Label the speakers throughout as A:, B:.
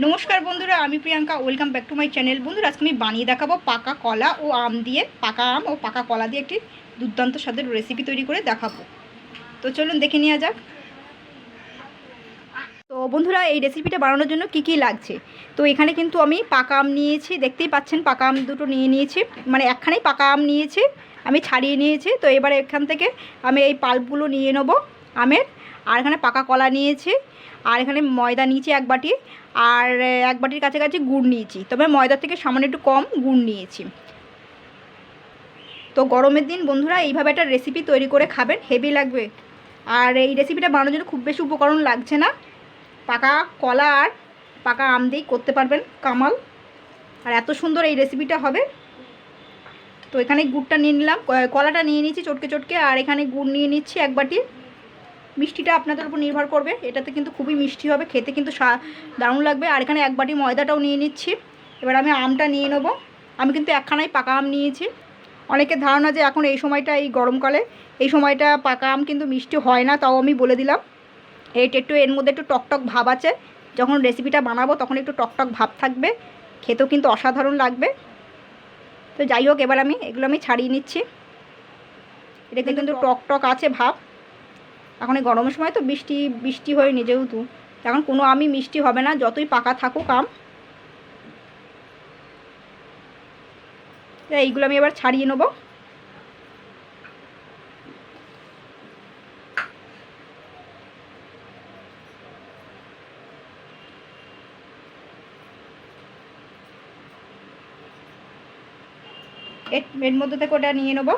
A: নমস্কার বন্ধুরা, আমি Priyanka. Welcome back to my channel. বন্ধুরা, আজকে আমি বানিয়ে দেখাবো পাকা কলা ও আম দিয়ে, পাকা আম ও পাকা কলা দিয়ে একটি দুর্দান্ত স্বাদের রেসিপি তৈরি করে দেখাবো। তো চলুন দেখে নেওয়া যাক। তো বন্ধুরা, এই রেসিপিটা বানানোর জন্য কি কি লাগছে। তো এখানে কিন্তু আমি পাকা আম নিয়েছি, দেখতেই পাচ্ছেন পাকা আম দুটো নিয়ে নিয়েছি, মানে একখানেই পাকা আম নিয়েছি, আমি ছাড়িয়ে নিয়েছি। তো এবারে এখান থেকে আমি এই পাল্পগুলো নিয়ে নেবো আমের। আর এখানে পাকা কলা নিয়েছি, আর এখানে ময়দা নিয়েছি এক বাটি, আর এক বাটির কাছাকাছি গুড় নিয়েছি, তবে ময়দার থেকে সামান্য একটু কম গুড় নিয়েছি। তো গরমের দিন বন্ধুরা এইভাবে একটা রেসিপি তৈরি করে খাবেন, হেভি লাগবে। আর এই রেসিপিটা বানানোর জন্য খুব বেশি উপকরণ লাগছে না, পাকা কলা আর পাকা আম দিয়েই করতে পারবেন কামাল। আর এত সুন্দর এই রেসিপিটা হবে। তো এখানে গুড়টা নিয়ে নিলাম, কলাটা নিয়ে নিয়েছি চটকে চটকে, আর এখানে গুড় নিয়ে নিচ্ছি এক বাটি। মিষ্টিটা আপনাদের উপর নির্ভর করবে, এটাতে কিন্তু খুবই মিষ্টি হবে, খেতে কিন্তু দারুণ লাগবে। আর এখানে এক বাটি ময়দাটাও নিয়ে নিচ্ছি। এবার আমি আমটা নিয়ে নেবো। আমি কিন্তু একখানাই পাকা আম নিয়েছি। অনেকের ধারণা যে এখন এই সময়টা, এই গরমকালে এই সময়টা পাকা আম কিন্তু মিষ্টি হয় না, তাও আমি বলে দিলাম। একটু এর মধ্যে একটু টকটক ভাব আছে, যখন রেসিপিটা বানাবো তখন একটু টকটক ভাব থাকবে, খেতেও কিন্তু অসাধারণ লাগবে। তো যাই হোক, এবার এগুলো আমি ছাড়িয়ে নিচ্ছি। এটা কিন্তু টকটক আছে ভাব। এখন এই গরমের সময় তো বৃষ্টি বৃষ্টি হয়নি যেহেতু, এখন কোনো আমই মিষ্টি হবে না, যতই পাকা থাকুক আম। এইগুলো আমি এবার ছাড়িয়ে নেবো। এর মধ্যে থেকে ওটা নিয়ে নেবো।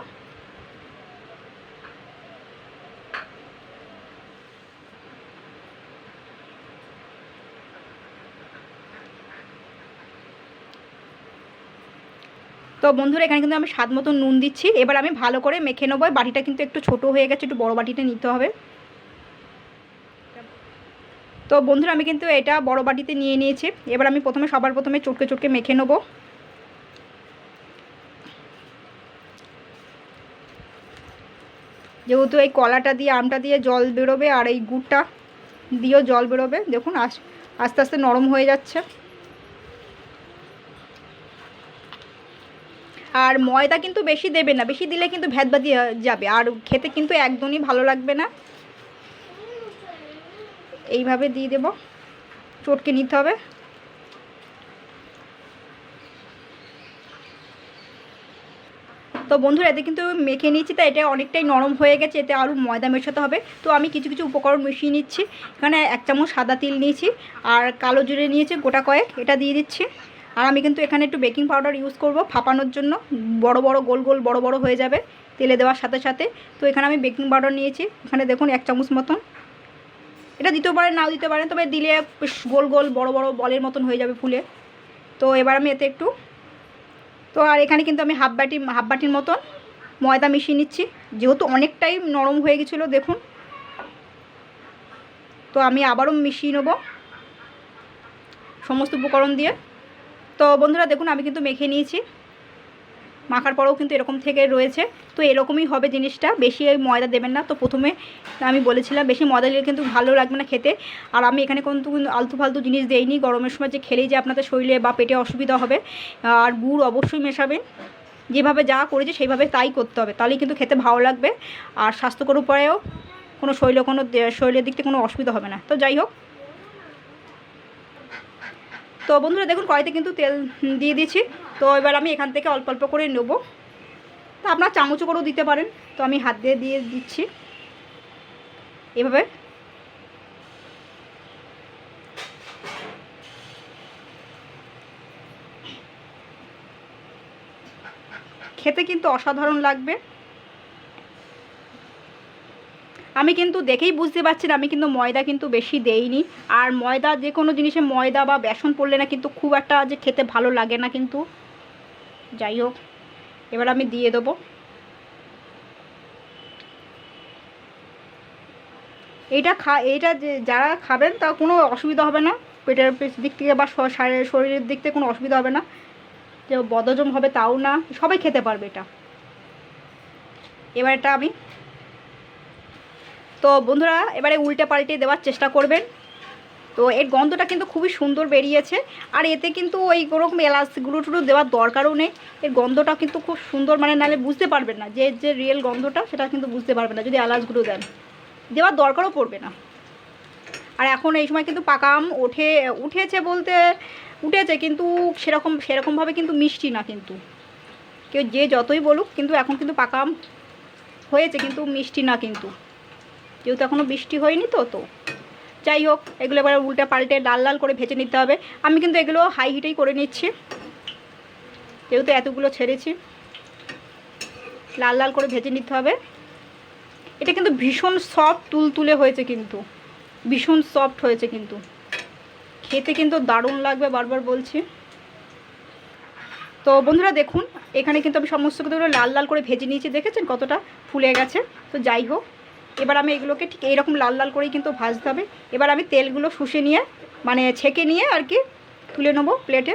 A: তো বন্ধুরা, এখানে কিন্তু আমি স্বাদ মতো নুন দিচ্ছি। এবার আমি ভালো করে মেখে নেবো। বাটিটা কিন্তু একটু ছোট হয়ে গেছে, একটু বড় বাটিতে নিতে হবে। তো বন্ধুরা, আমি কিন্তু এটা বড় বাটিতে নিয়ে নিয়েছি। এবার আমি সবার প্রথমে চটকে চটকে মেখে নেবো। যেহেতু এই কলাটা দিয়ে আমটা দিয়ে জল বেরোবে, আর এই গুড়টা দিয়েও জল বেরোবে, দেখুন আস্তে আস্তে নরম হয়ে যাচ্ছে। আর ময়দা কিন্তু বেশি দেবে না, বেশি দিলে কিন্তু ভ্যাদ দিয়ে যাবে, আর খেতে কিন্তু একদমই ভালো লাগবে না। এইভাবে দিয়ে দেব, চটকে নিতে হবে। তো বন্ধুরা, এতে কিন্তু মেখে নিচ্ছি, তাই এটা অনেকটাই নরম হয়ে গেছে, এতে আরও ময়দা মেশাতে হবে। তো আমি কিছু কিছু উপকরণ মিশিয়ে নিচ্ছি। এখানে 1 চামচ সাদা তিল নিয়েছি, আর কালো জিরে নিয়েছি গোটা কয়েক, এটা দিয়ে দিচ্ছি। আর আমি কিন্তু এখানে একটু বেকিং পাউডার ইউজ করব ফাঁপানোর জন্য, বড় বড় গোল গোল বড় বড় হয়ে যাবে তেলে দেওয়ার সাথে সাথে। তো এখানে আমি বেকিং পাউডার নিয়েছি, এখানে দেখুন 1 চামচ মতন। এটা দিতে পারেন, নাও দিতে পারেন, তবে দিলে গোল গোল বড় বড় বলের মতন হয়ে যাবে ফুলে। তো এবার আমি এতে একটু, তো আর এখানে কিন্তু আমি হাফ বাটির মতন ময়দা মিশিয়ে নিচ্ছি, যেহেতু অনেকটাই নরম হয়ে গেছিলো দেখুন। তো আমি আবারও মিশিয়ে নেব সমস্ত উপকরণ দিয়ে। তো বন্ধুরা দেখুন, আমি কিন্তু মেখে নিয়েছি, মাখার পরেও কিন্তু এরকম থেকে রয়েছে। তো এরকমই হবে জিনিসটা, বেশি ময়দা দেবেন না। তো প্রথমে আমি বলেছিলাম বেশি ময়দা দিলে কিন্তু ভালো লাগবে না খেতে। আর আমি এখানে কিন্তু আলতু ফালতু জিনিস দেইনি, গরমের সময় যে খেলেই যে আপনাদের শরীরে বা পেটে অসুবিধা হবে। আর গুড় অবশ্যই মেশাবেন, যেভাবে যা করেছে সেইভাবে তাই করতে হবে, তাহলেই কিন্তু খেতে ভালো লাগবে। আর স্বাস্থ্যকর উপায়েও শরীরের দিক থেকে কোনো অসুবিধা হবে না। তো যাই হোক, তো বন্ধুরা দেখুন কড়াইতে কিন্তু তেল দিয়ে দিয়েছি। তো এবার আমি এখান থেকে অল্প অল্প করে নেবো। তো আপনার চামচও করেও দিতে পারেন, তো আমি হাত দিয়ে দিচ্ছি এভাবে। খেতে কিন্তু অসাধারণ লাগবে। আমি কিন্তু দেখেই বুঝতে পারছেন আমি কিন্তু ময়দা কিন্তু বেশি দেইনি। আর ময়দা, যে কোনো জিনিসে ময়দা বা বেসন পড়লে না কিন্তু খুব একটা যে খেতে ভালো লাগে না কিন্তু। যাই হোক, এবার আমি দিয়ে দেবো। এইটা যে যারা খাবেন তা কোনো অসুবিধা হবে না, পেটের দিক থেকে বা শরীরের দিক থেকে কোনো অসুবিধা হবে না, যে বদহজম হবে তাও না, সবাই খেতে পারবে এটা। এবার এটা আমি, তো বন্ধুরা এবারে উল্টে পাল্টে দেওয়ার চেষ্টা করবেন। তো এর গন্ধটা কিন্তু খুবই সুন্দর বেরিয়েছে। আর এতে কিন্তু ওই ওরকম এলাচ গুঁড়ো টুড়ো দেওয়ার দরকারও নেই। এর গন্ধটা কিন্তু খুব সুন্দর, মানে নাহলে বুঝতে পারবেন না যে যে রিয়েল গন্ধটা, সেটা কিন্তু বুঝতে পারবেন না যদি এলাচ গুঁড়ো দেন, দেওয়ার দরকারও পড়বে না। আর এখন এই সময় কিন্তু পাকা আম উঠেছে কিন্তু সেরকমভাবে কিন্তু মিষ্টি না, কিন্তু কেউ যে যতই বলুক, কিন্তু এখন কিন্তু পাকা আম হয়েছে কিন্তু মিষ্টি না, কিন্তু যেহেতু এখনও বৃষ্টি হয়নি তো যাই হোক, এগুলো এবার উল্টে পাল্টে লাল লাল করে ভেজে নিতে হবে। আমি কিন্তু এগুলো হাই হিটেই করে নিচ্ছি, যেহেতু এতগুলো ছেড়েছি। লাল লাল করে ভেজে নিতে হবে। এটা কিন্তু ভীষণ সফট তুলতুলে হয়েছে, কিন্তু ভীষণ সফট হয়েছে, কিন্তু খেতে কিন্তু দারুণ লাগবে, বারবার বলছি। তো বন্ধুরা দেখুন, এখানে কিন্তু আমি সমস্ত কিছুগুলো লাল লাল করে ভেজে নিয়েছি, দেখেছেন কতটা ফুলে গেছে। তো যাই হোক, এবার আমি এগুলোকে ঠিক এইরকম লাল লাল করেই কিন্তু ভাজতে হবে। এবার আমি তেলগুলো শুষে নিয়ে, মানে ছেঁকে নিয়ে আর কি তুলে নেবো প্লেটে।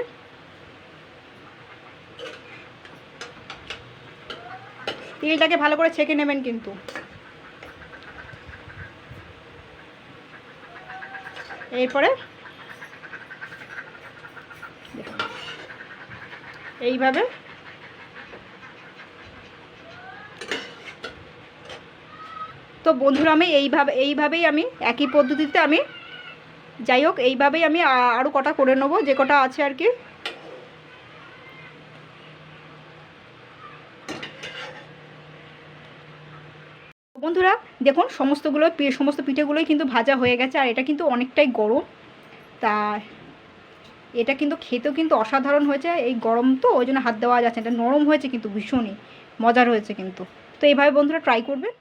A: তেলটাকে ভালো করে ছেঁকে নেবেন কিন্তু। এরপরে এইভাবে তো বন্ধুরা আমি এইভাবেই আমি একই পদ্ধতিতে আমি, যাই হোক, এইভাবেই আমি আরও কটা করে নেবো, যে কটা আছে আর কি। বন্ধুরা দেখুন, সমস্ত পিঠেগুলোই কিন্তু ভাজা হয়ে গেছে। আর এটা কিন্তু অনেকটাই গরম, তা এটা কিন্তু খেতেও কিন্তু অসাধারণ হয়েছে। এই গরম তো ওই জন্য হাত দেওয়া যাচ্ছে, এটা নরম হয়েছে কিন্তু ভীষণই মজার হয়েছে কিন্তু। তো এইভাবে বন্ধুরা ট্রাই করবেন।